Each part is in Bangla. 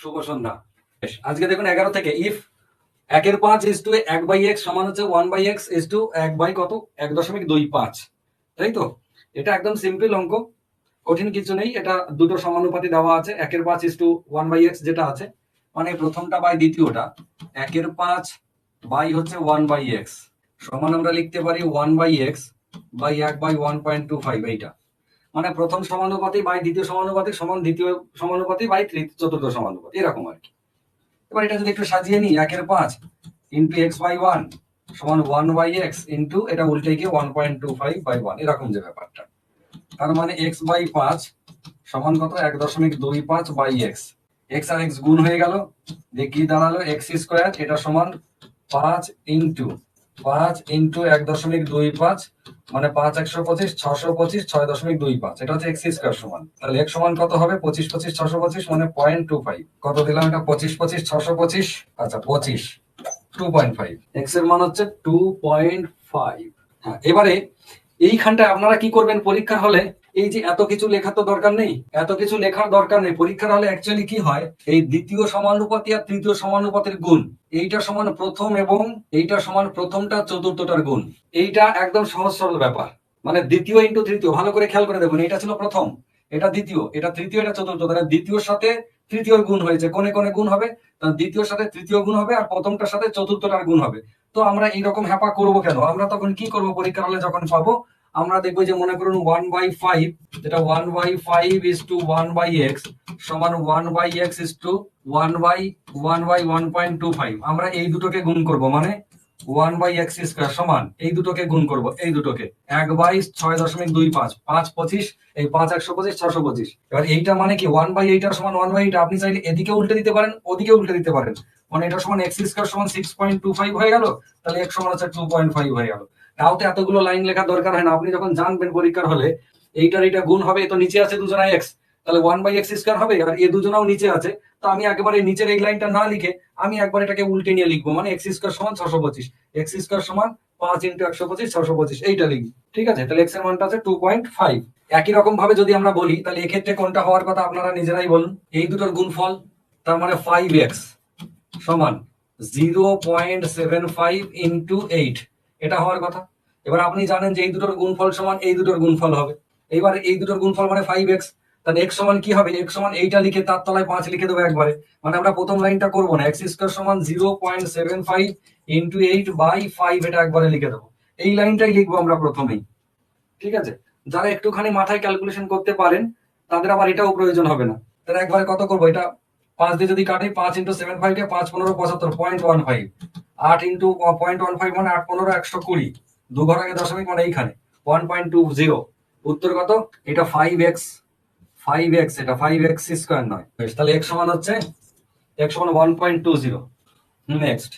শুভ সন্ধ্যা। আজকে দেখুন 11 থেকে ইফ 1/5 ইজ টু 1/x সমান হচ্ছে 1/x ইজ টু 1 কত 1.25, তাই তো? এটা একদম সিম্পল অঙ্ক, কঠিন কিছু নেই। এটা দুটো সমানুপাতি দেওয়া আছে, 1/5 ইজ টু 1/x যেটা আছে, মানে প্রথমটা বাই দ্বিতীয়টা, 1/5 বাই হচ্ছে 1/x সমান আমরা লিখতে পারি 1/x বাই 1/1.25। এইটা মানে প্রথম সমানুপাতি বাই দ্বিতীয় সমানুপাতি সমান দ্বিতীয় সমানুপাতি বাই চতুর্থ সমানুপাতি, এরকম আর কি। এবার এটা যদি একটু সাজিয়ে নিই, 1/5 ইন্টু x/1 সমান 1/x ইন্টু এটা উল্টে গিয়ে 1.25/1, এরকম যে ব্যাপারটা। তার মানে x/5 সমান কত 1.25/x। x আর x গুণ হয়ে গেল, দেখি দাঁড়ালো x², এটা সমান 5 ইন্টু 1.25, মানে 5 125 625 6.25, এটা হচ্ছে x² সমান। তাহলে x সমান কত হবে 25 25 625 মানে 0.25। কত দিলাম এটা 25 25 625, আচ্ছা 25 2.5, x এর মান হচ্ছে 2.5। হ্যাঁ, এবারে এইখানটায় আপনারা কি করবেন পরীক্ষা হলে, এই যে এত কিছু লেখার তো দরকার নেই, এত কিছু লেখার দরকার নেই। পরীক্ষার হলে অ্যাকচুয়ালি কি হয়, এই দ্বিতীয় সমানুপাতি আর তৃতীয় সমানুপাতির গুণ, এইটা সমান প্রথম এবং এইটা সমান প্রথমটা চতুর্থটার গুণ। এইটা একদম সহজ সরল ব্যাপার। মানে দ্বিতীয় ইন্টু তৃতীয়, ভালো করে খেয়াল করে দেখুন, এটা ছিল প্রথম, এটা দ্বিতীয়, এটা তৃতীয়, এটা চতুর্থ। তাহলে দ্বিতীয়র সাথে তৃতীয় গুণ হয়েছে, কোনে কোনে গুণ হবে, দ্বিতীয়র সাথে তৃতীয় গুণ হবে আর প্রথমটার সাথে চতুর্থটার গুণ হবে। তো আমরা এইরকম হ্যাপা করবো কেন? আমরা তখন কি করবো পরীক্ষার হলে যখন পাবো, আমরা দেখবো যে মনে করুন 1/5, যেটা 1/5 ইজ টু 1/x সমান 1/x ইজ টু 1/1.25। আমরা এই দুটোকে গুণ করব, মানে 1/x² সমান এই দুটোকে গুণ করব, এই দুটোকে 1/6.25, 5 25, এই 5 125 625। এবার এইটা মানে কি 1/8 সমান 1/8, আপনি চাইলে এদিকে উল্টে দিতে পারেন, ওদিকে উল্টে দিতে পারেন, মানে এটা সমান x² সমান 6.25 হয়ে গেল, তাহলে x সমান হচ্ছে 2.5 হয়ে গেল। তাও তো এতগুলো লাইন লেখার দরকার হয় না। আপনি যখন জানবেন পরীক্ষার হলে এইটার এটা গুণ হবে, তো নিচে আছে দুজনা x, তাহলে 1/x² হবে, আর এ দুজনাও নিচে আছে, তো আমি একেবারে নিচের এই লাইনটা না লিখে আমি একবার এটাকে উল্টে নিয়ে লিখবো, মানে x² সমান 625, x² সমান 5 ইন্টু 125 625, এইটা লিখবি। ঠিক আছে, তাহলে x এর মানটা আছে 2.5। একই রকম ভাবে যদি আমরা বলি, তাহলে এক্ষেত্রে কোনটা হওয়ার কথা আপনারা নিজেরাই বলুন। এই দুটোর গুণফল, তার মানে 5x সমান 0.75 ইন্টু 8, এটা হওয়ার কথা। এবার আপনি জানেন যে এই দুটোর গুণফল সমান এই দুটোর গুণফল হবে। এবার এই দুটোর গুণফল মানে 5x, তাহলে x সমান কি হবে, x সমান এইটা লিখে তার তলায় 5 লিখে দেবো একবারে। মানে আমরা প্রথম লাইনটা করবো না, x² সমান 0.75 ইন্টু 8/5, এটা একবারে লিখে দেবো। এই লাইনটাই লিখবো আমরা প্রথমেই। ঠিক আছে, যারা একটুখানি মাথায় ক্যালকুলেশন করতে পারেন তাদের আবার এটাও প্রয়োজন হবে না। তারা একবারে কত করবো, এটা 5 দিয়ে যদি কাটি, 5 ইন্টু 7/5 কে 5 15 75, 0.15, 8 ইন্টু 0.15 মানে 8 15 120, দু ঘর আগে দশমিক মানে এইখানে 1.20। উত্তর কত, এটা 5x, 5x, এটা 5x² নয়। তাহলে x সমান হচ্ছে x সমান 1.20। নেক্সট,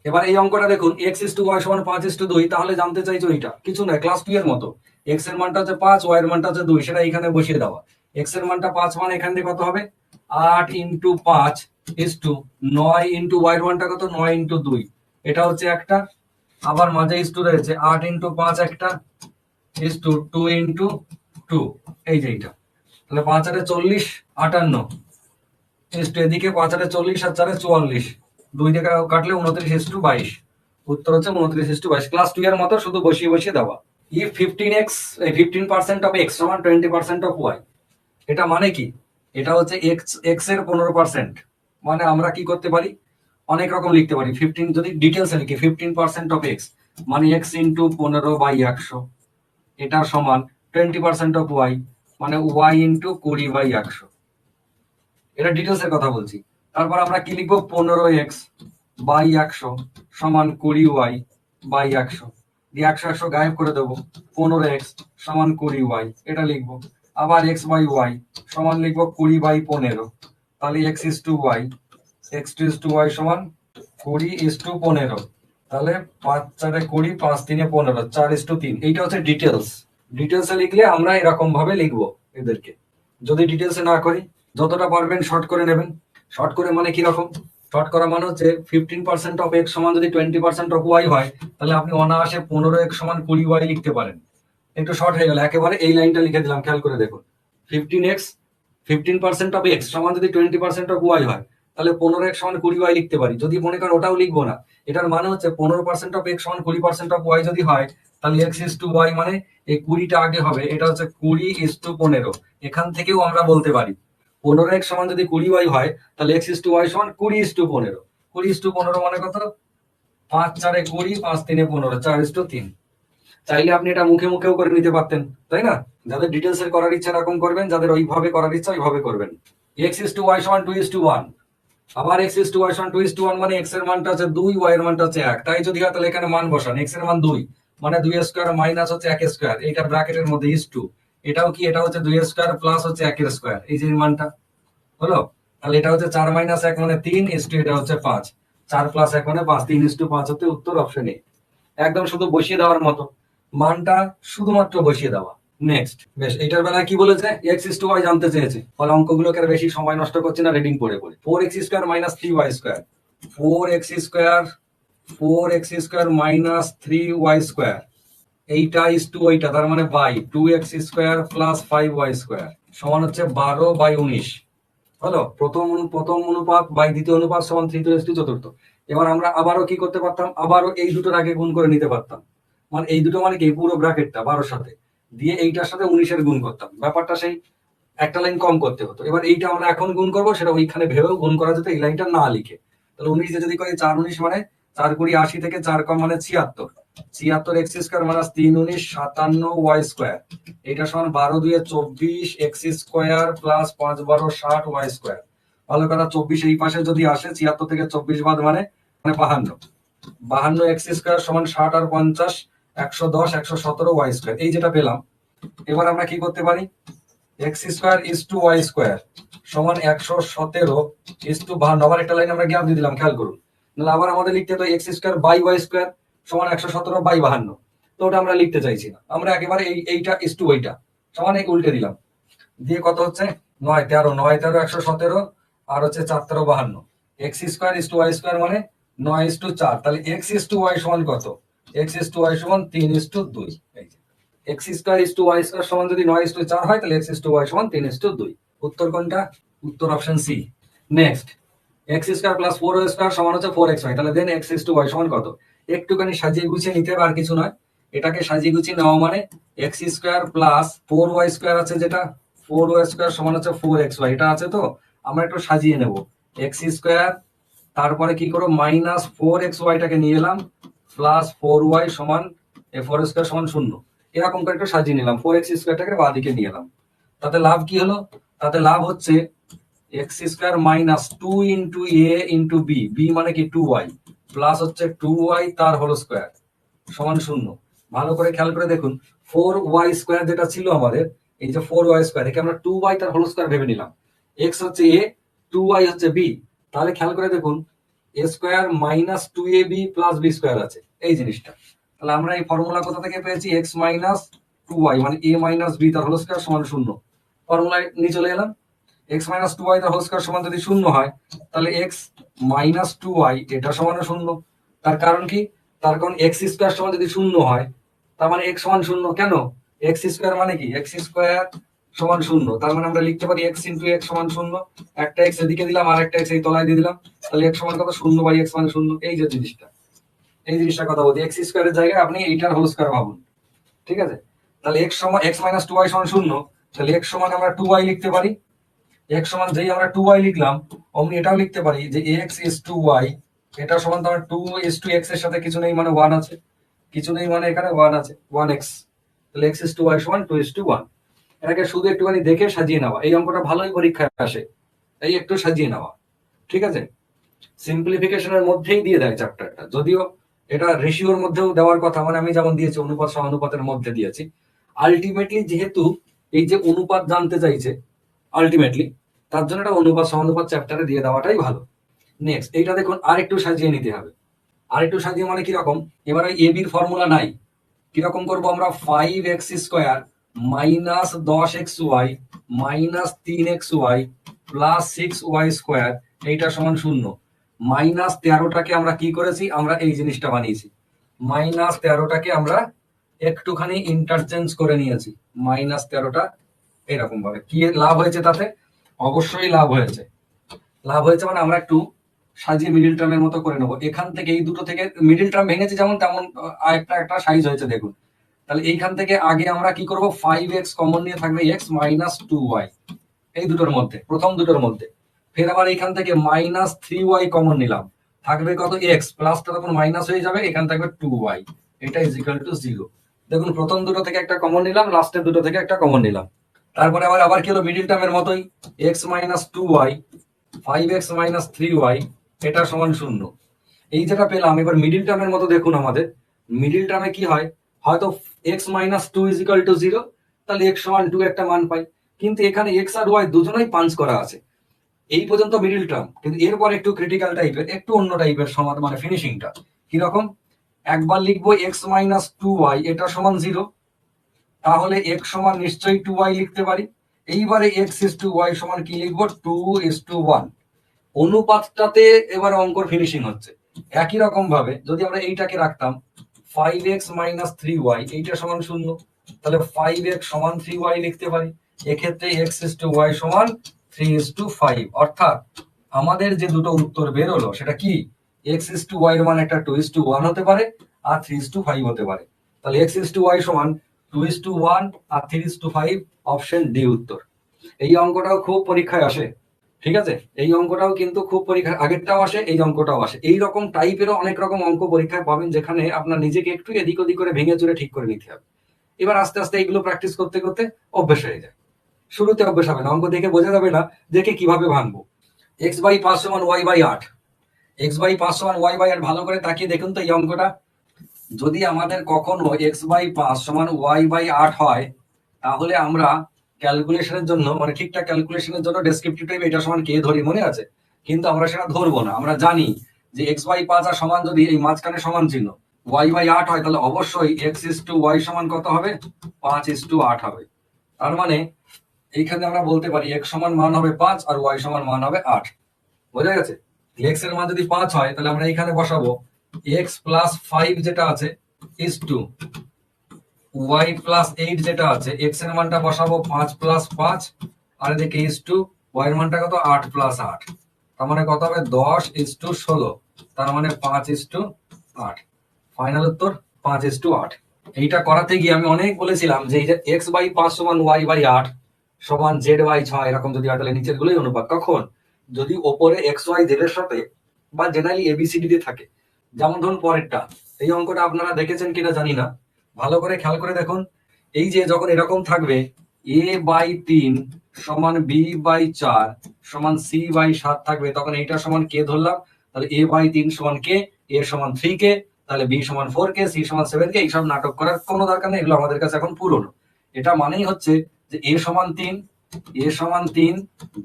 এবার এই অঙ্কটা দেখুন, x ইস টু y সমান 5 ইস টু 2, তাহলে জানতে চাইছো এটা কিছু নয়, ক্লাস 2 এর মতো। x এর মানটা হচ্ছে 5, y এর মানটা হচ্ছে 2, সেটা এখানে বসিয়ে দেওয়া। x এর মানটা 5 মানে এখান থেকে কত হবে 8 into 5 is to 9 into y এর মানটা কত 9 ইন্টু 2, এটা হচ্ছে একটা। আবার মাঝে ইস টু রয়েছে 8 ইন্টু 5 একটা ইস টু 2 ইন্টু 2, এই যে এইটা। তাহলে 5 আর 40 58 ইস টু এদিকে 5 আর 40 আর 4 44, 2 থেকে কাটলে 29 ইস টু 22। উত্তর হচ্ছে 29 ইস টু 22, ক্লাস 2 এর মতো, শুধু বসিয়ে বসিয়ে দেওয়া। ইফ 15x 15% অফ x সমান 20% অফ y, এটা মানে কি, এটা হচ্ছে x এর 15%। মানে আমরা কি করতে পারি, অনেক রকম লিখতে পারি। 15 যদি ডিটেলসে লিখি, 15% অফ x মানে x ইন্টু 15/100, এটা সমান 20% অফ y মানে y ইন্টু 20/100, এটা ডিটেলস এর কথা বলছি। তারপর আমরা কি লিখবো, 15x/100 সমান 20y/100, দিয়ে 100 100 গায়েব করে দেবো, 15x সমান 20y, এটা লিখবো। আবার x/y সমান লিখবো 20/15, তাহলে x is to y, x2 সমান 20:15, তাহলে 5 4 20, 5 3 15, 4:3, এইটা হচ্ছে ডিটেলস। ডিটেলসে লিখলে আমরা এরকম ভাবে লিখবো এদেরকে। যদি ডিটেলসে না করি, যতটা পারবেন শর্ট করে নেবেন। শর্ট করে মানে কি রকম, শর্ট করা মানে হচ্ছে 15% অফ এক্স সমান যদি 20% অফ ওয়াই হয়, তাহলে আপনি অনায়াসে 15x সমান 20y লিখতে পারেন। একটু শর্ট হয়ে গেল, একেবারে এই লাইনটা লিখে দিলাম, খেয়াল করে দেখুন। 15x 15% অফ এক্স সমান যদি 20% অফ ওয়াই হয়, তাহলে 15x সমান 20y লিখতে পারি। যদি মনে করেন ওটাও লিখবো না, এটার মানে হচ্ছে 15% অফ x সমান 20% অফ y যদি হয়, তাহলে x ইস টু y মানে এই 20টা আগে হবে, এটা হচ্ছে 20:15। এখান থেকেও আমরা বলতে পারি 15x সমান যদি 20y হয়, তাহলে x ইস টু y সমান 20:15। 20:15 মানে কত? 5×4 = 20, 5×3 = 15, 4:3। চাইলে আপনি এটা মুখে মুখেও করে নিতে পারতেন, তাই না? যাদের ডিটেলস এর করার ইচ্ছা এরকম করবেন, যাদের ওইভাবে করার ইচ্ছা ওইভাবে করবেন। x ইস টু y সমান 2:1। আবার x ইস টু y সমান 2:1 মানে x এর মানটা হচ্ছে 2, y এর মানটা হচ্ছে 1। তাই যদি হয় তাহলে এখানে মান বসান, x এর মান 2 মানে 2 স্কয়ার মাইনাস হচ্ছে 1 স্কয়ার, এইটা ব্র্যাকেটের মধ্যে ইস টু। এটাও কি, এটা হচ্ছে 2 স্কয়ার প্লাস হচ্ছে 1 স্কয়ার, এই যে মানটা হলো। তাহলে এটা হচ্ছে 4 - 1 মানে 3 ইস টু এটা হচ্ছে 5। 4 + 1 মানে 5, 3:5 হচ্ছে উত্তর, অপশন এ। একদম শুধু বসিয়ে দেওয়ার মতো, মানটা শুধুমাত্র বসিয়ে দেওয়া। নেক্সট, বেশ, এটার বেলায় কি বলেছে? x ইস টু y জানতে চেয়েছে। ফলে অঙ্কগুলোকে আর বেশি সময় নষ্ট করছি না রিডিং পড়ে পড়ে। 4x square minus 3y square, 4x square 4x square minus 3y square, এইটা ইস টু ওইটা, তার মানে by 2x square plus 5y square সমান হচ্ছে 12/19। হলো প্রথম প্রথম অনুপাত বাই দ্বিতীয় অনুপাত সমান 3:4। এবার আমরা আবারও কি করতে পারতাম? আবারও এই দুটোর আগে গুণ করে নিতে পারতাম। মানে এই দুটো মানে কি, পুরো ব্র্যাকেটটা 12 সাথে দিয়ে এইটার সাথে 19-এর গুণ করতাম, ব্যাপারটা সেই একটা লাইন কম করতে হতো। এবার এইটা আমরা এখন গুণ করবো, সেটা ওইখানে ভেবেও গুণ করা যেত এই লাইনটা না লিখে। তাহলে 19 দিয়ে যদি করি 4×19 মানে 4×20 80 থেকে 4 কম মানে 76। 76 x square minus 3×19 57 y square, এটা সমান 12×2 24 x square plus 5×12 60 y square. ভালো কথা, 24 এই পাশে যদি আসে 76 থেকে 24 বাদ মানে 52। 52 x স্কয়ার সমান 60 আর 50 110 117 y স্কয়ার, এই যেটা পেলাম। এবার আমরা কি করতে পারি? x square is to y square সমান 117 ইস টু 52। আবার একটা লাইন আমরা গ্যাপ দিয়ে দিলাম, খেয়াল করুন। তাহলে আবার আমাদের লিখতে হতো x square by y square সমান 117/52। তো ওটা আমরা লিখতে চাইছি না, আমরা একেবারে এইটা ইস টু ওইটা সমান এই উল্টে দিলাম, দিয়ে কত হচ্ছে 9 13 9 13 117 আর হচ্ছে 4 13 52। x square is to y square মানে 9:4। তাহলে x ইস টু y সমান কত? x ইস টু y সমান 3:2। এই যে x square is to y square সমান যদি 9:4 হয়, তাহলে x ইস টু y সমান 3:2। উত্তর কোনটা? উত্তর option C. Next, x square plus 4y square সমান হচ্ছে 4xy, তাহলে then x is to y সমান কত? একটুখানি সাজিয়ে গুছিয়ে নিতে হবে, আর কিছু নয়। এটাকে সাজিয়ে গুছিয়ে নেওয়া মানে x square plus 4y square আছে, যেটা 4y স্কয়ার সমান হচ্ছে 4xy, এটা আছে। তো আমরা একটু সাজিয়ে নেব, x স্কয়ার তারপরে কি করব, মাইনাস 4xy টাকে নিয়ে এলাম প্লাস 4y সমান 4 স্কয়ার সমান 0। এরকম করে একটু সাজিয়ে নিলাম, 4x স্কয়ারটাকে বাঁ দিকে নিয়ে এলাম। তাতে লাভ কি হলো? তাতে লাভ হচ্ছে x square minus 2 into a into b, b মানে কি 2y, প্লাস হচ্ছে 2y তার হোল স্কয়ার সমান 0। ভালো করে খেয়াল করে দেখুন, 4y স্কয়ার যেটা ছিল আমাদের, এই যে 4y স্কয়ার, একে আমরা 2y তার হোল স্কয়ার ভেবে নিলাম। x হচ্ছে a, 2y হচ্ছে b। তাহলে খেয়াল করে দেখুন, a square minus 2ab plus b square আছে, এই জিনিসটা। তাহলে আমরা এই ফর্মুলা কোথা থেকে পেয়েছি? x মাইনাস 2y মানে a মাইনাস b তার হোল স্কয়ার সমান 0। ফর্মুলায় নিয়ে চলে এলাম, x মাইনাস 2y তার হোল স্কয়ার সমান যদি 0 হয়, তাহলে x মাইনাস 2y এটা সমান 0। তার কারণ কি? তার কারণ x স্কয়ার সমান যদি 0 হয়, তার মানে x সমান 0। কেন? x স্কয়ার মানে কি, x স্কয়ার সমান 0, তার মানে আমরা লিখতে পারি x ইন্টু x সমান 0। একটা x এদিকে দিলাম আর একটা x এই তলায় দিয়ে দিলাম, তাহলে x সমান কত? 0/x মানে 0। এই যে জিনিসটা, এই জিনিসটার কথা বলছি, x স্কয়ারের জায়গায় আপনি এইটার হোল স্কয়ার ভাবুন, ঠিক আছে? তাহলে x সমান x মাইনাস 2y সমান 0, তাহলে x সমান আমরা 2y লিখতে পারি। x সমান যেই আমরা 2y লিখলাম, অমনি এটাও লিখতে পারি যে x is to y, এটা সমান তো 2 is to x এর সাথে কিছু নেই মানে 1 আছে, কিছু নেই মানে এখানে 1 আছে, 1x। তাহলে x is to y সমান 2 is to 1। এটাকে শুধু একটুখানি দেখে সাজিয়ে নেওয়া, এই অঙ্কটা ভালোই পরীক্ষায় আসে, এই একটু সাজিয়ে নেওয়া, ঠিক আছে? সিম্পলিফিকেশনের মধ্যেই দিয়ে দেয় চ্যাপ্টারটা, যদিও এটা রেশিওর মধ্যেও দেওয়ার কথা, মানে আমি যেমন দিয়েছি অনুপাত সমানুপাতের মধ্যে দিয়েছি। আলটিমেটলি যেহেতু এই যে অনুপাত জানতে চাইছে আলটিমেটলি, তার জন্য এটা অনুপাত সমানুপাত চ্যাপ্টারে দিয়ে দেওয়াটাই ভালো। নেক্সট, এইটা দেখুন আরেকটু সাজিয়ে নিতে হবে। আরেকটু সাজিয়ে মানে কিরকম? এবারে এ বির ফর্মুলা নাই, কিরকম করবো আমরা? 5x square minus 10xy minus 3xy plus 6y square, এইটা সমান 0। মাইনাস 13টাকে আমরা কি করেছি? আমরা এই জিনিসটা বানিয়েছি, মাইনাস 13টাকে আমরা একটুখানি ইন্টারচেঞ্জ করে নিয়েছি। মাইনাস 13টা এরকম ভাবে কি লাভ হয়েছে? তাতে অবশ্যই লাভ হয়েছে। লাভ হয়েছে মানে আমরা একটু সাজিয়ে মিডিল টার্মের মতো করে নেবো। এখান থেকে এই দুটো থেকে মিডিল টার্ম ভেঙেছে যেমন তেমন একটা সাইজ হয়েছে দেখুন। তাহলে এইখান থেকে আগে আমরা কি করব, 5x কমন নিয়ে থাকবে x মাইনাস 2y, এই দুটোর মধ্যে, প্রথম দুটোর মধ্যে। ফের আবার এখান থেকে মাইনাস 3y কমন নিলাম, থাকবে কত x, প্লাসটা তখন মাইনাস হয়ে যাবে, এখানে থাকবে 2y, এটা ইজ ইকুয়াল টু 0। দেখুন প্রথম দুটো থেকে একটা কমন নিলাম, লাস্টের দুটো থেকে একটা কমন নিলাম। তারপরে আবার কি হলো, মিডিল টার্মের মতোই x minus 2y, 5x minus 3y, এটা সমান 0। এই যেটা পেলাম, এবার মিডিল টার্মের মতো দেখুন আমাদের মিডিল টার্মে কি হয়, হয়তো x minus 2 is equal to 0, তাহলে x সমান 2 একটা মান পাই। কিন্তু এখানে x আর y দুজনেই পাঞ্চ করা আছে, এই পর্যন্ত মিডিল টার্ম। কিন্তু এরপর একটু ক্রিটিক্যাল টাইপের, একটু অন্য টাইপের সমাধান, মানে ফিনিশিংটা কিরকম, একবার লিখবো x মাইনাস 2y এটা সমান 0, তাহলে x সমান নিশ্চয়ই 2y লিখতে পারি। এইবারে x ইস টু y সমান কি লিখবো, 2:1। অনুপাতটাতে এবার অঙ্কর ফিনিশিং হচ্ছে। একই রকম ভাবে যদি আমরা এইটাকে রাখতাম 5x মাইনাস 3y, এইটা সমান 0, তাহলে 5x সমান 3y লিখতে পারি। এক্ষেত্রে x ইস টু y সমান 3:5, অর্থাৎ আমাদের যে দুটো উত্তর বেরোলো সেটা কি, x ইস টু y এর মান একটা 2:1 হতে পারে আর 3:5 হতে পারে। তাহলে x ইস টু y সমান 2:1 আর 3:5, অপশন ডি উত্তর। এই অঙ্কটাও খুব পরীক্ষায় আসে, ঠিক আছে, এই অঙ্কটাও কিন্তু খুব পরীক্ষায়, আগেরটাও আসে, এই অঙ্কটাও আসে। এই রকম টাইপেরও অনেক রকম অঙ্ক পরীক্ষায় পাবেন, যেখানে আপনার নিজেকে একটু এদিক ওদিক করে ভেঙে চুরে ঠিক করে নিতে হবে। এবার আস্তে আস্তে এইগুলো প্র্যাকটিস করতে করতে অভ্যেস হয়ে যায়। শুরুতে অভ্যেস হবে না, অঙ্ক দেখে বোঝা যাবে না দেখে কিভাবে ভাঙবো। x/5 সমান y/8, x/5 সমান y/8, ভালো করে তাকিয়ে দেখুন তো এই অঙ্কটা। যদি আমাদের কখনো x/5 সমান y/8 হয়, তাহলে আমরা ক্যালকুলেশনের জন্য, মানে ঠিকঠাক ক্যালকুলেশনের জন্য ডেসক্রিপটিভ টাইপ এটা সমান কে ধরি, মনে আছে? কিন্তু আমরা সেটা ধরবো না। আমরা জানি যে x/5 আর সমান যদি এই মাঝখানে সমান চিহ্ন y/8 হয়, তাহলে অবশ্যই x ইস টু y সমান কত হবে, 5:8 হবে। তার মানে এইখানে আমরা বলতে পারি x সমান মান হবে 5 আর y সমান মান হবে 8। বোঝা গেছে? x এর মান যদি 5 হয়, তাহলে আমরা এখানে বসাবো x প্লাস 5 যেটা আছে ইস টু y প্লাস 8 যেটা আছে, x এর মানটা বসাবো 5 প্লাস 5, আর এদিকে ইস টু y এর মানটা কত, 8 প্লাস 8, তার মানে কত হবে 10:16, তার মানে 5:8। ফাইনাল উত্তর 5:8। এইটা করাতে গিয়ে আমি অনেক বলেছিলাম যে এই যে x/5 সমান y/8 সমান z/6, এরকম যদি হয় তাহলে নিচের গুলোই অনুপাত। কখন, যদি ওপরে xy z এর সাথে বা জেনারেলি ABCD দিয়ে থাকে। যেমন ধরুন পরেরটা, এই অঙ্কটা আপনারা দেখেছেন কিনা জানি না, ভালো করে খেয়াল করে দেখুন। এই যে যখন এরকম থাকবে a/3 সমান b/4 সমান c/7 থাকবে, তখন এইটা সমান কে ধরলাম, তাহলে a/3 সমান কে, a সমান 3k, তাহলে b সমান 4k, c সমান 7k। এইসব নাটক করার কোনো দরকার নেই, এগুলো আমাদের কাছে এখন পুরনো। এটা মানেই হচ্ছে যে a সমান 3, a সমান 3,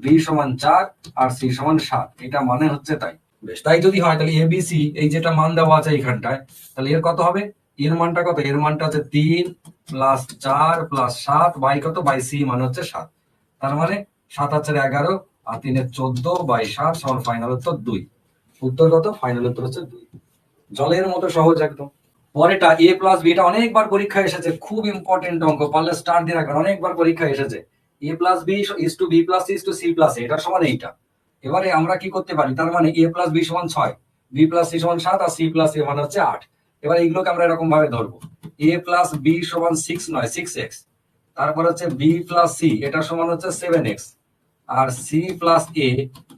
b সমান 4 আর c সমান 7, এটা মানে হচ্ছে তাই। বেশ, তাই যদি হয় তাহলে ABC এই যেটা মান দেওয়া আছে এইখানটায়, তাহলে এর কত হবে, এর মানটা কত, এর মানটা হচ্ছে 3 প্লাস 4 প্লাস 7 বাই কত, বাই c মানে হচ্ছে 7। তার মানে 7 আর 4 11 আর 3 14 বাই 7 সমান ফাইনাল উত্তর 2। উত্তর কত, ফাইনাল উত্তর হচ্ছে 2। জলের মতো সহজ একদম। পরেরটা a প্লাস b, এটা অনেকবার পরীক্ষায় এসেছে, খুব ইম্পর্টেন্ট অঙ্ক, পারলে স্টার দিয়ে রাখবেন, অনেকবার পরীক্ষায় এসেছে। a plus b is to b plus c is to c plus a, এটা সমান এইটা। এবারে আমরা কি করতে পারি, তার মানে a প্লাস b সমান 6, b প্লাস c সমান 7 আর c প্লাস a মানে হচ্ছে 8। এবার এইগুলোকে আমরা এরকম ভাবে ধরবো, a প্লাস b সমান 6 নয় 6x, তারপর হচ্ছে b প্লাস c এটা সমান হচ্ছে 7x, R c plus a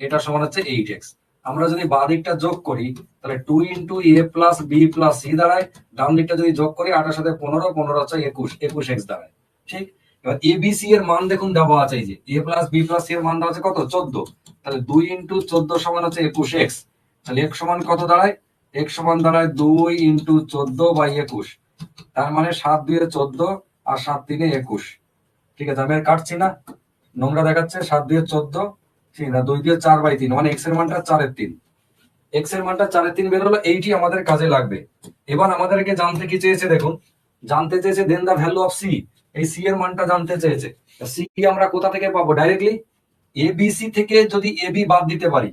এটা সমান হচ্ছে 8x। আমরা যদি বাঁ দিকটা যোগ করি তাহলে 2 into a plus b plus c দাঁড়ায়, ডান দিকটা যদি যোগ করি 8 এর সাথে 15, 15 হচ্ছে 21, 21x দাঁড়ায়। ঠিক, এবার abc এর মান দেখুন দেওয়া আছে, এই যে a plus b plus c এর মান দেওয়া আছে কত, 14, তাহলে 2 ইন্টু 14 সমান হচ্ছে 21x, তাহলে x সমান কত দাঁড়ায়, x সমান দাঁড়ায় 2 ইন্টু 14 বাই 21, তার মানে 7 2 14 আর 7 3 21। ঠিক আছে, আমি আর কাটছি না, নোংরা দেখাচ্ছে, 7 2 14, ঠিক না, 2 2 4 বাই 3, মানে x এর মানটা 4/3, x এর মানটা 4/3 বেরোলো, এইটি আমাদের কাজে লাগবে। এবার আমাদেরকে জানতে কি চেয়েছে দেখুন, জানতে চেয়েছে দেন দা ভ্যালু অফ c, এই c এর মানটা জানতে চেয়েছে। c আমরা কোথা থেকে পাবো, ডাইরেক্টলি abc থেকে যদি ab বাদ দিতে পারি,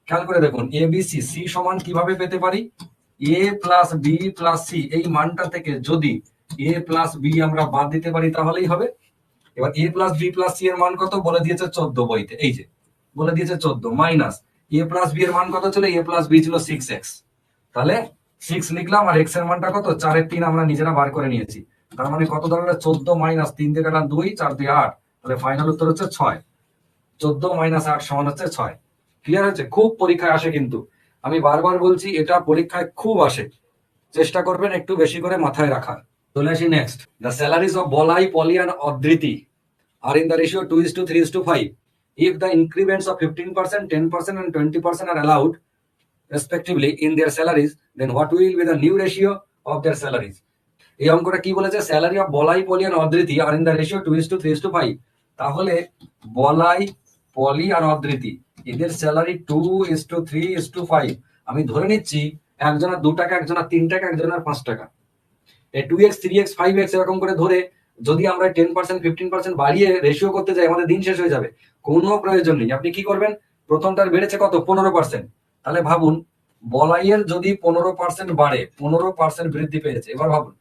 খেয়াল করে দেখুন abc c সমান কিভাবে পেতে পারি, a plus b plus c, এই মানটা থেকে যদি a প্লাস b আমরা বাদ দিতে পারি তাহলেই হবে। এবার a plus b plus c এর মান কত বলে দিয়েছে 14 বইতে, এই যে বলে দিয়েছে 14, মাইনাস এ প্লাস বি এর মান কত ছিল, এ প্লাস বি ছিল 6x, তাহলে 6 লিখলাম, আর এক্স এর মানটা কত 4/3 আমরা নিজেরা বার করে নিয়েছি। তার মানে কত দাঁড়ালো, 14 মাইনাস 3 দিয়ে কাটলাম 2, 4 দিয়ে 8, তাহলে ফাইনাল উত্তর হচ্ছে 6। 14 মাইনাস 8 সমান হচ্ছে 6। ক্লিয়ার হচ্ছে? খুব পরীক্ষায় আসে, কিন্তু আমি বারবার বলছি এটা পরীক্ষায় খুব আসে, চেষ্টা করবেন একটু বেশি করে মাথায় রাখার। চলে আসি next. The salaries of Bolai, Poli and অদৃতি are in the ratio 2:3:5. If the increments of 15%, 10% and 20% are allowed respectively in their salaries, then what will be the new ratio of their salaries? এই অঙ্কটা কি বলেছে, salary of Bolai, Poli and Adriti আর ইন দ্য রেশিও 2:3:5। তাহলে বলাই, পলি আর অদৃতি এদের স্যালারি 2:3:5। আমি ধরে নিচ্ছি একজনের 2 টাকা, একজনের 3 টাকা, একজনের 5 টাকা। এই 2x, 3x, 5x এরকম করে ধরে যদি আমরা 10%, 15% বাড়িয়ে রেশিও করতে যাই, আমাদের দিন শেষ হয়ে যাবে, কোনো প্রয়োজন নেই। আপনি কি করবেন, প্রথমটার বেড়েছে কত 15%, তাহলে ভাবুন বলাইয়ের যদি 15% বাড়ে, 15% বৃদ্ধি পেয়েছে, এবার ভাবুন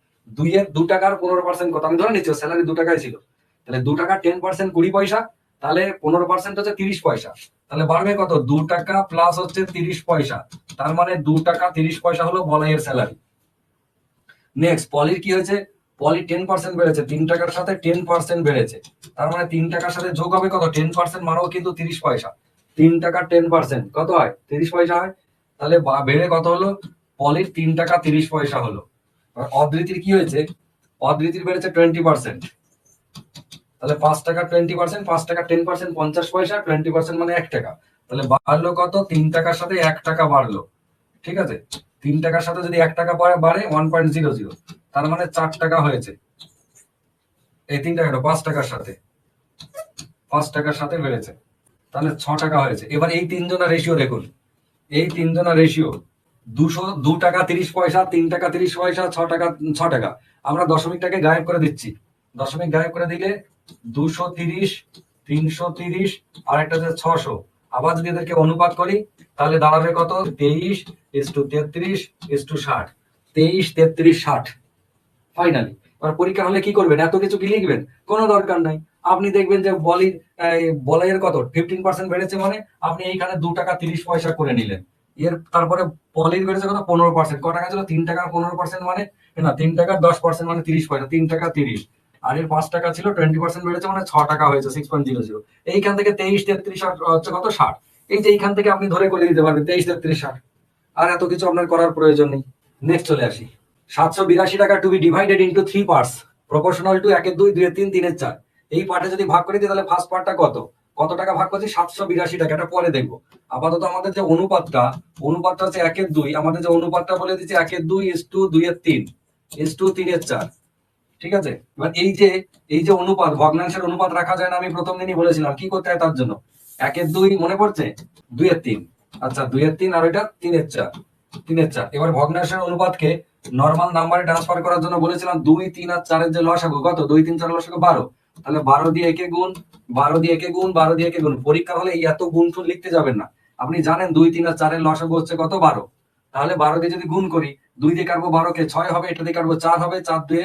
2 টাকার 15% কত, আমি ধরে নিচ্ছি স্যালারি 2 টাকায় ছিল, তাহলে 2 টাকা 10% 20 পয়সা, তাহলে 15% হচ্ছে 30 পয়সা, তাহলে বাড়বে কত 2 টাকা প্লাস হচ্ছে 30 পয়সা, তার মানে 2 টাকা 30 পয়সা হলো বলাইয়ের স্যালারি। নেক্সট পলির কি হয়েছে, পলি 10% বেড়েছে, 3 টাকার সাথে 10% বেড়েছে, তার মানে 3 টাকার সাথে যোগ হবে কত 10% মানেও কিন্তু 30 পয়সা, 3 টাকার 10% কত হয় 30 পয়সা হয়, তাহলে বেড়ে কত হলো, পলির 3 টাকা 30 পয়সা হলো। অদৃতির কি হয়েছে, অদৃতির বেড়েছে 20%, তাহলে 5 টাকা 20%, 5 টাকা 10% 50 পয়সা, 20% মানে 1 টাকা, তাহলে বাড়লো কত 3 টাকার সাথে 1 টাকা বাড়লো। ঠিক আছে, 3 টাকার সাথে যদি 1 টাকা বাড়ে 1.00, তার মানে 4 টাকা হয়েছে। এই 3 টাকা 5 টাকার সাথে, 5 টাকার সাথে বেড়েছে, তাহলে 6 টাকা হয়েছে। এবার এই তিনজনের রেশিও দেখুন, এই তিনজনের রেশিও 2 টাকা 30 পয়সা, 3 টাকা 30 পয়সা, 6 টাকা 6 টাকা। আমরা দশমিকটাকে গায়েব করে দিচ্ছি, দশমিক গায়েব করে দিলে 230, 330 আর একটা হচ্ছে 600। আবার যদি এদেরকে অনুপাত করি তাহলে দাঁড়াবে কত 23:33:60, 23:33:60 ফাইনালি। এবার পরীক্ষা হলে কি করবেন, এত কিছু কি লিখবেন, কোনো দরকার নাই। আপনি দেখবেন যে বলাইয়ের কত 15% বেড়েছে, মানে আপনি এইখানে 2 টাকা 30 পয়সা করে নিলেন। এর তারপরে পলির বেড়েছে কত 15%, ক টাকা ছিল 3 টাকা 15% মানে না 3 টাকা 10% মানে 30 পয়সা, 3 টাকা 30, আর এর 5 টাকা ছিল 20% বেড়েছে মানে 6 টাকা হয়েছে 6.00। এইখান থেকে 23:33 হচ্ছে কত 60, এই যে এইখান থেকে আপনি ধরে করে দিতে পারবেন 23:33:60, আর এত কিছু আপনার করার প্রয়োজন নেই। নেক্সট চলে আসি, 782 টাকা to be divided into 3 parts proportional to 1-2, 2-3, 3-4। এই পার্টে যদি ভাগ করে দিই তাহলে ফার্স্ট পার্টটা কত, কত টাকা ভাগ করছি 782 টাকা, এটা পরে দেখবো। আপাতত আমাদের যে অনুপাতটা হচ্ছে 1-2, আমাদের যে অনুপাতটা বলে দিচ্ছি 1-2 2-3 3-4। ঠিক আছে, এবার এই যে অনুপাত, ভগ্নাংশের অনুপাত রাখা যায় না, আমি প্রথম দিনই বলেছিলাম কি করতে হয় তার জন্য, 1-2 মনে পড়ছে, 2-3, আচ্ছা 2-3 আর এটা 3-4, 3-4। এবার ভগ্নাংশের অনুপাতকে নর্মাল নাম্বারে ট্রান্সফার করার জন্য বলেছিলাম 2, 3 আর 4 এর যে লসাগু কত, 2, 3, 4 লসাগু 12, তাহলে 12 দিয়ে একে গুণ, 12 দিয়ে একে গুণ, 12 দিয়ে একে গুণ। পরীক্ষা হলে এই এত গুণ টুন লিখতে যাবেন না, আপনি জানেন 2, 3 আর 4 এর লসাগু হচ্ছে কত 12, তাহলে 12 দিয়ে যদি গুণ করি 2 দিয়ে কাটবো 12 কে 6 হবে, এটা দিয়ে কাটবো 4 হবে, 4 2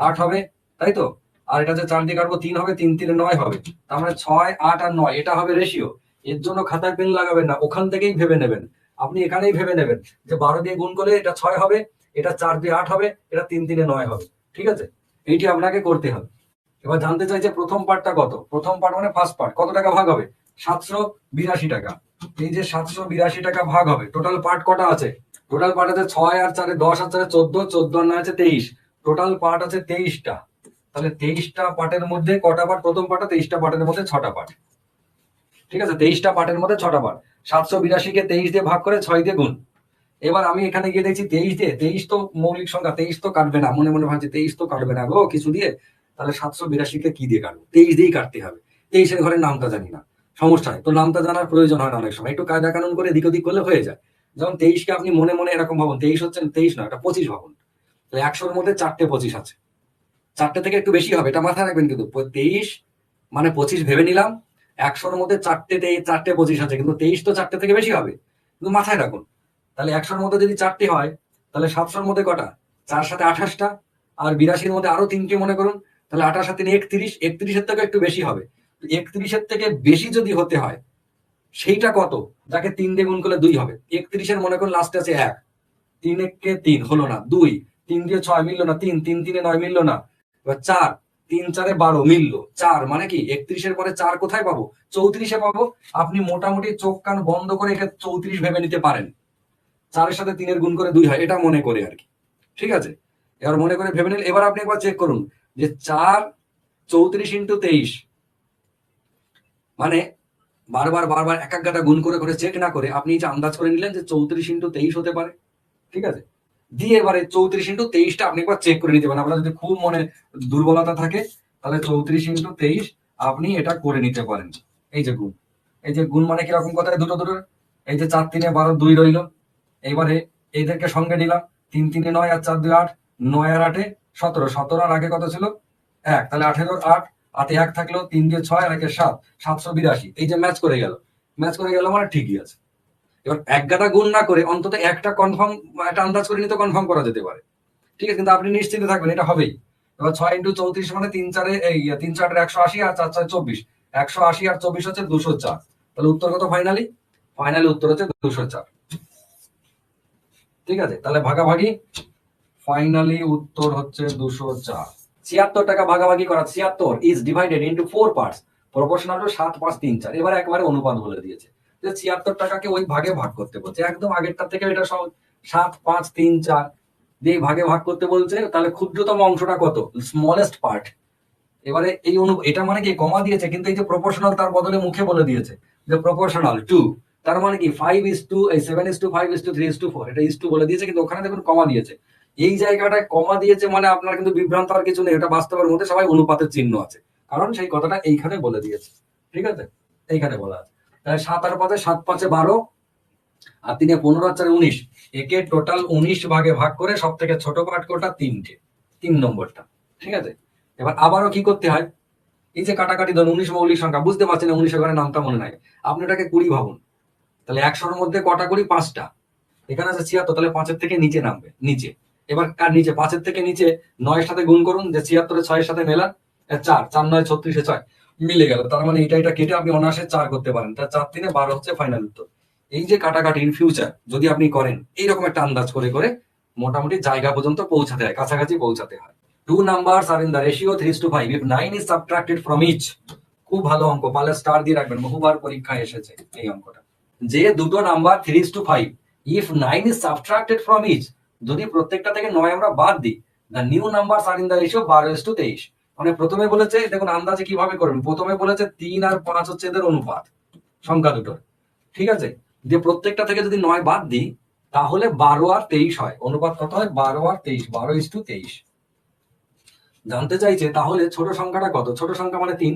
8 হবে, তাই তো, আর এটা যে 4 দিয়ে কাটবো 3 হবে, 3 3 9 হবে, তার মানে 6, 8 আর 9 এটা হবে রেশিও। এর জন্য খাতায় পেন লাগাবেন না, ওখান থেকেই ভেবে নেবেন, আপনি এখানেই ভেবে নেবেন যে 12 দিয়ে গুণ করলে এটা 6 হবে, এটা 4 দিয়ে 8 হবে, এটা 3 3 9 হবে। ঠিক আছে, এইটি আপনাকে করতে হবে। এবার জানতে চাই যে প্রথম পার্টটা কত, প্রথম পার্ট মানে ফার্স্ট পার্ট কত টাকা ভাগ হবে, 782 টাকা। এই যে 782 টাকা ভাগ হবে, টোটাল পার্ট কটা আছে, টোটাল পার্ট আছে 6 আর 4 10 আর 4 14, 14 আর 9 আছে 23, টোটাল পার্ট আছে 23টা। তাহলে 23টা পার্টের মধ্যে কটা পার্ট, প্রথম পার্টে 23টা পার্টের মধ্যে 6টা পার্ট। ঠিক আছে, 23টা পার্টের মধ্যে 6টা পার্ট, 782 কে 23 দিয়ে ভাগ করে 6 দিয়ে গুণ। এবার আমি এখানে গিয়ে দেখছি 23 দিয়ে, 23 তো মৌলিক সংখ্যা, 23 তো কাটবে না, মনে মনে ভাবছি 23 তো কাটবে না গো কিছু দিয়ে, তাহলে 782 কে কি দিয়ে কাটবো, 23 দিয়েই কাটতে হবে। 23 এর ঘরে নামটা জানি না, সমস্যা হয় তো, নামটা জানার প্রয়োজন হয় না অনেক সময়, একটু কায়দা কানুন করে এদিক ওদিক করলে হয়ে যায়। যেমন 23 কে আপনি মনে মনে এরকম ভাবুন, 23 হচ্ছে 23 না, এটা 25 ভাবুন, তাহলে 100-র মধ্যে 4টে 25 আছে, 4টে থেকে একটু বেশি হবে, এটা মাথায় রাখবেন। কিন্তু 23 মানে 25 ভেবে নিলাম, 100-র মধ্যে 4টে 25 আছে, কিন্তু 23 তো 4টে থেকে বেশি হবে, কিন্তু মাথায় রাখুন। তাহলে 100-র মধ্যে যদি 4টে হয়, তাহলে 700-র মধ্যে কটা, 4 7 28টা, আর 82-র মধ্যে আরো 3টে মনে করুন, তাহলে 28 আর 3 31, 31-এর থেকে একটু বেশি হবে। 31-এর থেকে বেশি যদি হতে হয়, সেইটা কত, যাকে 3 দিয়ে গুণ করলে 2 হবে। 31-এর মনে করুন লাস্টে আছে 1, 3 একে 3 হলো না, 2, 3 দিয়ে 6 মিললো না, 3, 3 3 9 মিললো না, এবার 4, 3 4 12 মিললো, 4 মানে কি 31-এর পরে 4 কোথায় পাবো, 34-এ পাবো। আপনি মোটামুটি চোখ কান বন্ধ করে একে 34 ভেবে নিতে পারেন। 4-এর সাথে 3-এর গুণ করে 2 হয়, এটা মনে করে আর কি, ঠিক আছে। এবার মনে করে ভেবে নিন। এবার আপনি একবার চেক করুন যে 4 34 ইন্টু 23, মানে বারবার বারবার এক এক গাটা গুণ করে করে চেক না করে আপনি যে আন্দাজ করে নিলেন যে 34 ইন্টু 23 হতে পারে, ঠিক আছে। দিয়ে এবারে 34 ইন্টু 23টা আপনি একবার চেক করে নিতে পারেন। আপনার যদি খুব মনে দুর্বলতা থাকে তাহলে 34 ইন্টু 23 আপনি এটা করে নিতে পারেন। এই যে গুণ, এই যে গুণ মানে কিরকম কথায় দুটো দুটো, এই যে 4 3 12 2 রইল। এইবারে এদেরকে সঙ্গে নিলাম, 3 3 9 আর 4 2 8, 9 আর 8 17, 17 আর আগে কত ছিল 1, তাহলে 18 8, 8 1 থাকলো, 3 দিয়ে 6 আর 1 7, 782। এই যে ম্যাচ করে গেল, ম্যাচ করে গেল মানে ঠিকই আছে। এবার এক গাদা গুণ না করে অন্তত একটা কনফার্ম, একটা আন্দাজ করে নিতে কনফার্ম করা যেতে পারে, ঠিক আছে। কিন্তু আপনি নিশ্চিন্তে থাকবেন এটা হবেই। এবার 6 ইন্টু 34 মানে 3 4 এই 3 4 180 আর 4 4 24, 180 আর 24 হচ্ছে 204। তাহলে উত্তর কত ফাইনালি, ফাইনালি উত্তর হচ্ছে 204, ঠিক আছে। তাহলে ভাগাভাগি, ফাইনালি উত্তর হচ্ছে 204। 76 টাকা ভাগাভাগি করা, 76 is divided into 4 parts proportional two 7 5 3 4। এবার একবারে অনুপাত বলে দিয়েছে যে 76 টাকাকে ওই ভাগে ভাগ করতে বলছে, একদম আগেরটা থেকে এটা সব 7 5 3 4 দিয়ে ভাগে ভাগ করতে বলছে। তাহলে ক্ষুদ্রতম অংশটা কত, স্মলেস্ট পার্ট। এবারে এই এটা মানে কি কমা দিয়েছে, কিন্তু এই যে প্রপোর্শনাল তার বদলে মুখে বলে দিয়েছে যে প্রপোর্শনাল টু, তার মানে কি 5:2, 7:5, 3:4, এটা ইস টু বলে দিয়েছে, কিন্তু ওখানে দেখুন কমা দিয়েছে। এই জায়গাটায় কমা দিয়েছে মানে আপনার কিন্তু বিভ্রান্ত আর কিছু নেই, এটা বাস্তবের মধ্যে সবাই অনুপাতের চিহ্ন আছে, কারণ সেই কথাটা এইখানে বলে দিয়েছে, ঠিক আছে, এইখানে বলা আছে। তাহলে 7 আর 5, 7 5 12 আর 3 15 আর 4 19, একে টোটাল 19 ভাগে ভাগ করে সব থেকে ছোট পার্ট কোটা, 3টে, 3 নম্বরটা, ঠিক আছে। এবার আবারও কি করতে হয়, এই যে কাটাকাটি ধরুন 19 মৌলিক সংখ্যা, বুঝতে পারছেন না 19 ঘরে নামটা মনে নাই, আপনি এটাকে 20 ভাবুন। তাহলে 100-র মধ্যে কটা 20, 5টা। এখানে আছে 76, তাহলে 5-এর থেকে নিচে নামবে, নিচে। এবার কার নিচে, 5-এর থেকে নিচে 9-এর সাথে গুণ করুন, যে 76 6-এর সাথে মেলান, 4 4 9 36, 6 মিলে গেল। তার মানে এটা এটা কেটে আপনি অনায়াসে 4 করতে পারেন। তার 4 3 12 হচ্ছে ফাইনাল উত্তর। এই যে কাটাকাটি ইন ফিউচার যদি আপনি করেন এইরকম একটা আন্দাজ করে করে মোটামুটি জায়গা পর্যন্ত পৌঁছাতে হয়, কাছাকাছি পৌঁছাতে হয়। 2 numbers are in the ratio 3:5 if 9 is subtracted from each। খুব ভালো অঙ্ক, পারলে স্টার দিয়ে রাখবেন, বহুবার পরীক্ষায় এসেছে এই অঙ্কটা। যে দুটো number 3:5 if 9 is subtracted from each, যদি প্রত্যেকটা থেকে 9 আমরা বাদ দিই, the new numbers are in the ratio 12:23। মানে প্রথমে বলেছে, দেখুন আন্দাজে কিভাবে করবেন, প্রথমে বলেছে 3 আর 5 হচ্ছে এদের অনুপাত সংখ্যা দুটোর, ঠিক আছে। যে প্রত্যেকটা থেকে যদি 9 বাদ দিই তাহলে 12 আর 23 হয়, অনুপাত কত হয় 12 আর 23, 12:23 জানতে চাইছে। তাহলে ছোট সংখ্যাটা কত, ছোট সংখ্যা মানে 3।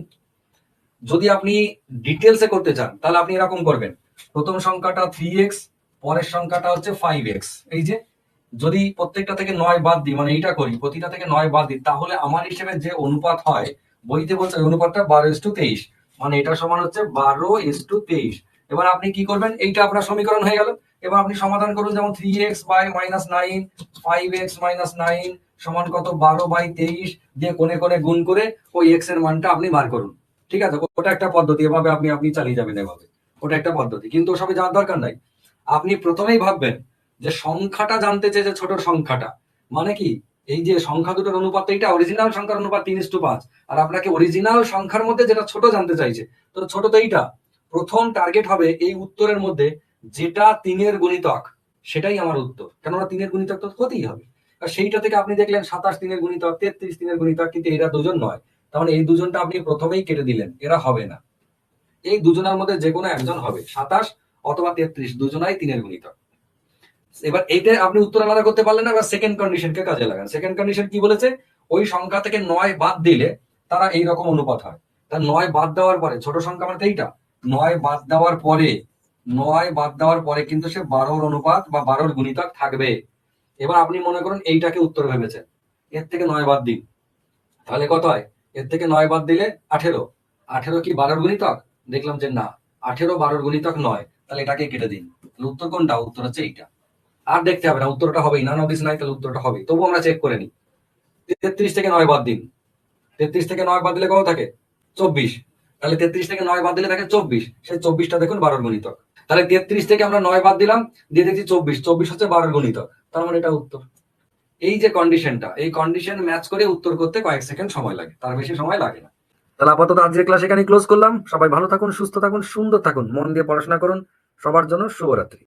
যদি আপনি ডিটেলসে করতে চান তাহলে আপনি এরকম করবেন, প্রথম সংখ্যাটা 3x, পরের সংখ্যাটা হচ্ছে 5x। এই যে যদি প্রত্যেকটা থেকে 9 বাদ দিই, মানে এইটা করি প্রতিটা থেকে 9 বাদ দিই, তাহলে আমার হিসেবে যে অনুপাত হয়, বইতে বলছে অনুপাতটা 12:23, মানে এটা সমান হচ্ছে 12:23। এবার আপনি কি করবেন, এইটা আপনার সমীকরণ হয়ে গেল। এবার আপনি সমাধান করুন, যেমন 3x বাই -9, 5x -9 সমান কত 12/23 দিয়ে কোণে কোণে গুণ করে ওই x এর মানটা আপনি বার করুন, ঠিক আছে। ওটা একটা পদ্ধতি, এভাবে আপনি আপনি চালিয়ে যাবেন এভাবে, ওটা একটা পদ্ধতি। কিন্তু ওসবে যাওয়ার দরকার নাই, আপনি প্রথমেই ভাববেন যে সংখ্যাটা জানতে চেয়েছে, ছোট সংখ্যাটা মানে কি, এই যে সংখ্যা দুটোর অনুপাত, এটা অরিজিনাল সংখ্যার অনুপাত 3:5, আর আপনাকে অরিজিনাল সংখ্যার মধ্যে যেটা ছোট জানতে চাইছে, তো ছোট তো এইটা। প্রথম টার্গেট হবে এই উত্তরের মধ্যে যেটা 3-এর গুণিতক, সেটাই আমার উত্তর, কেননা 3-এর গুণিতক তো হতেই হবে। আর সেইটা থেকে আপনি দেখলেন 27 3-এর গুণিতক, 33 3-এর গুণিতক, কিন্তু এরা দুজন নয়, তাহলে এই দুজনটা আপনি প্রথমেই কেটে দিলেন, এরা হবে না। এই দুজনের মধ্যে যে কোনো একজন হবে, 27 অথবা 33, দুজনাই 3-এর গুণিতক। এবার এইটা আপনি উত্তর আলাদা করতে পারলেন না, এবার সেকেন্ড কন্ডিশনকে কাজে লাগান। সেকেন্ড কন্ডিশন কি বলেছে, ওই সংখ্যা থেকে 9 বাদ দিলে তারা এইরকম অনুপাত হয়। তা 9 বাদ দেওয়ার পরে, ছোট সংখ্যা মানে এইটা, 9 বাদ দেওয়ার পরে, 9 বাদ দেওয়ার পরে কিন্তু সে 12-র অনুপাত বা 12-র গুণিতক থাকবে। এবার আপনি মনে করুন এইটাকে উত্তর ভেবেছেন, এর থেকে 9 বাদ দিন, তাহলে কত হয়, এর থেকে 9 বাদ দিলে 18। 18 কি 12-র গুণিতক, দেখলাম যে না, 18 12-র গুণিতক নয়, তাহলে এটাকে কেটে দিন। উত্তর কোনটা, উত্তর হচ্ছে এইটা। আর দেখতে হবে না, উত্তরটা হবেই, নান অফ দিস নাই, তাহলে উত্তরটা হবে। তবু আমরা চেক করে নিই, 33 থেকে 9 বাদ দিন, 33 থেকে 9 বাদ দিলে কত থাকে 24, তাহলে 33 থেকে 9 বাদ দিলে থাকে 24, সেই 24টা দেখুন 12 গুণিতক। তাহলে 33 থেকে আমরা 9 বাদ দিলাম, দিয়ে দেখছি 24, 24 হচ্ছে 12 গুণিতক, তার মানে এটা উত্তর। এই যে কন্ডিশনটা, এই কন্ডিশন ম্যাচ করে উত্তর করতে কয়েক সেকেন্ড সময় লাগে, তার বেশি সময় লাগে না। তাহলে আপাতত আজকের ক্লাস এখানে ক্লোজ করলাম। সবাই ভালো থাকুন, সুস্থ থাকুন, সুন্দর থাকুন, মন দিয়ে পড়াশোনা করুন। সবার জন্য শুভরাত্রি।